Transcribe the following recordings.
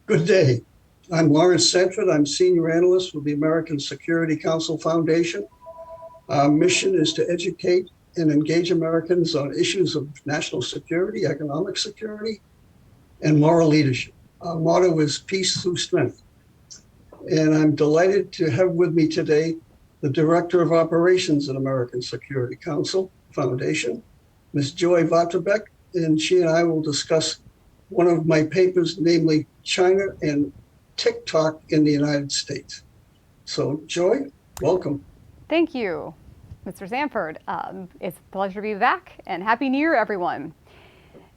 Good day. I'm Lawrence Sanford. I'm Senior Analyst with the American Security Council Foundation. Our mission is to educate and engage Americans on issues of national security, economic security, and moral leadership. Our motto is peace through strength. And I'm delighted to have with me today the Director of Operations at American Security Council Foundation, Ms. Joy Vatabek, and she and I will discuss one of my papers, namely China and TikTok in the United States. So, Joy, welcome. Thank you, Mr. Sanford. It's a pleasure to be back, and Happy New Year, everyone.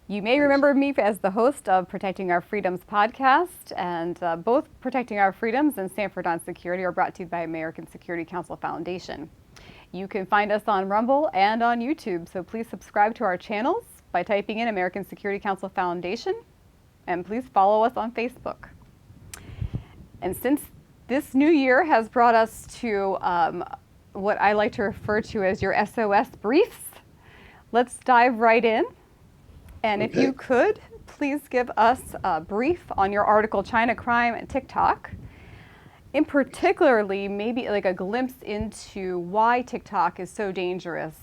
You may remember me as the host of Protecting Our Freedoms podcast, and both Protecting Our Freedoms and Sanford on Security are brought to you by American Security Council Foundation. You can find us on Rumble and on YouTube, so please subscribe to our channels by typing in American Security Council Foundation, and please follow us on Facebook. And since this new year has brought us to what I like to refer to as your SOS briefs, let's dive right in. And if you could, please give us a brief on your article, China Crime and TikTok. In particularly, maybe like a glimpse into why TikTok is so dangerous.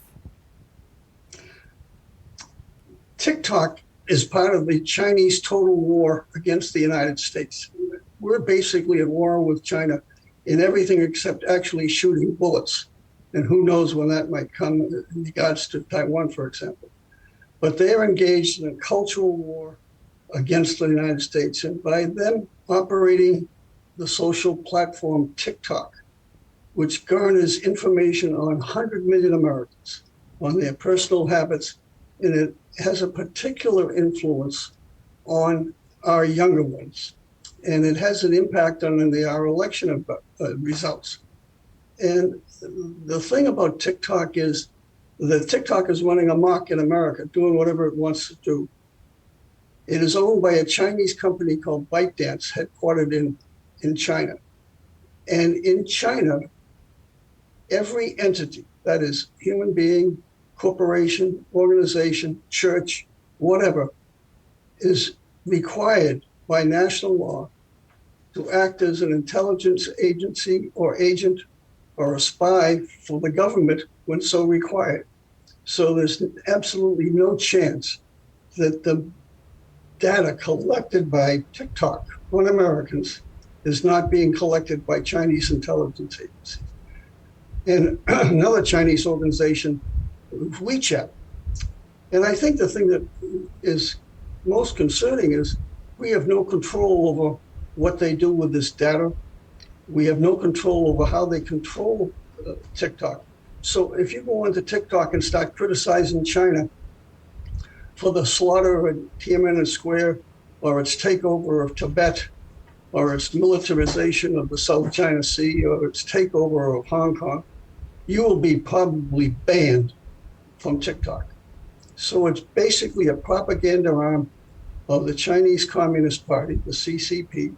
TikTok is part of the Chinese total war against the United States. We're basically at war with China in everything except actually shooting bullets. And who knows when that might come in regards to Taiwan, for example. But they're engaged in a cultural war against the United States. And by them operating the social platform TikTok, which garners information on 100 million Americans on their personal habits, and it has a particular influence on our younger ones. And it has an impact on our election results. And the thing about TikTok is that TikTok is running amok in America, doing whatever it wants to do. It is owned by a Chinese company called ByteDance, headquartered in China. And in China, every entity, that is human being, corporation, organization, church, whatever, is required by national law to act as an intelligence agency or agent or a spy for the government when so required. So there's absolutely no chance that the data collected by TikTok on Americans is not being collected by Chinese intelligence agencies. And another Chinese organization, WeChat. And I think the thing that is most concerning is we have no control over what they do with this data. We have no control over how they control TikTok. So if you go into TikTok and start criticizing China for the slaughter of Tiananmen Square, or its takeover of Tibet, or its militarization of the South China Sea, or its takeover of Hong Kong, you will be probably banned from TikTok. So it's basically a propaganda arm of the Chinese Communist Party, the CCP,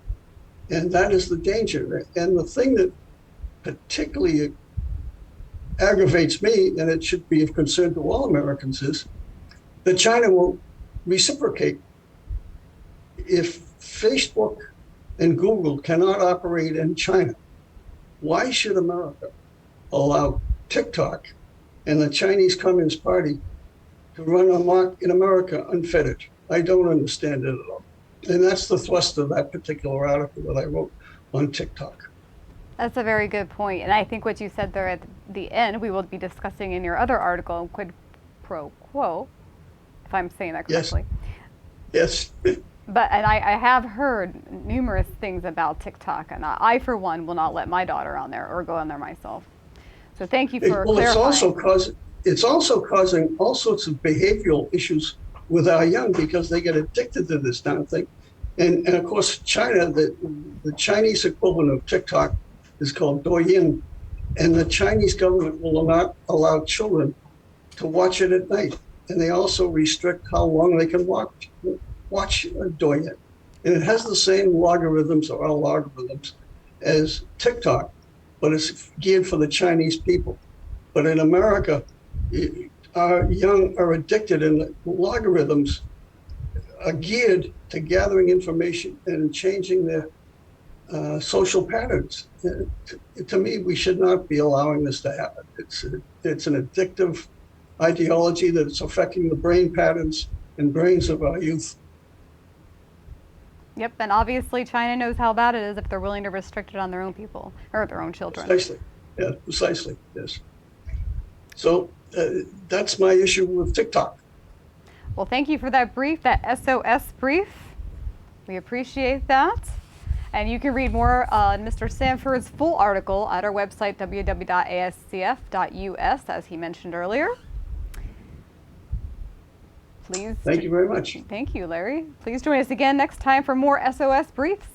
and that is the danger. And the thing that particularly aggravates me, and it should be of concern to all Americans, is that China will reciprocate. If Facebook and Google cannot operate in China, why should America allow TikTok and the Chinese Communist Party to run amok in America unfettered? I don't understand it at all. And that's the thrust of that particular article that I wrote on TikTok. That's a very good point. And I think what you said there at the end, we will be discussing in your other article, Quid Pro Quo, if I'm saying that correctly. Yes. But and I have heard numerous things about TikTok, and I for one, will not let my daughter on there or go on there myself. So thank you for clarifying. It's also causing all sorts of behavioral issues with our young, because they get addicted to this damn thing. And of course, China, the Chinese equivalent of TikTok is called Douyin, and the Chinese government will not allow children to watch it at night. And they also restrict how long they can watch Douyin. And it has the same logarithms or algorithms as TikTok, but it's geared for the Chinese people. But in America, our young are addicted, and the logarithms are geared to gathering information and changing their social patterns. To me, we should not be allowing this to happen. It's an addictive ideology that's affecting the brain patterns and brains of our youth. Yep, and obviously China knows how bad it is if they're willing to restrict it on their own people or their own children. Precisely. Yeah, precisely. Yes. So that's my issue with TikTok. Well, thank you for that brief, that SOS brief. We appreciate that. And you can read more on Mr. Sanford's full article at our website, www.ascf.us, as he mentioned earlier. Please. Thank you very much. Thank you, Larry. Please join us again next time for more SOS briefs.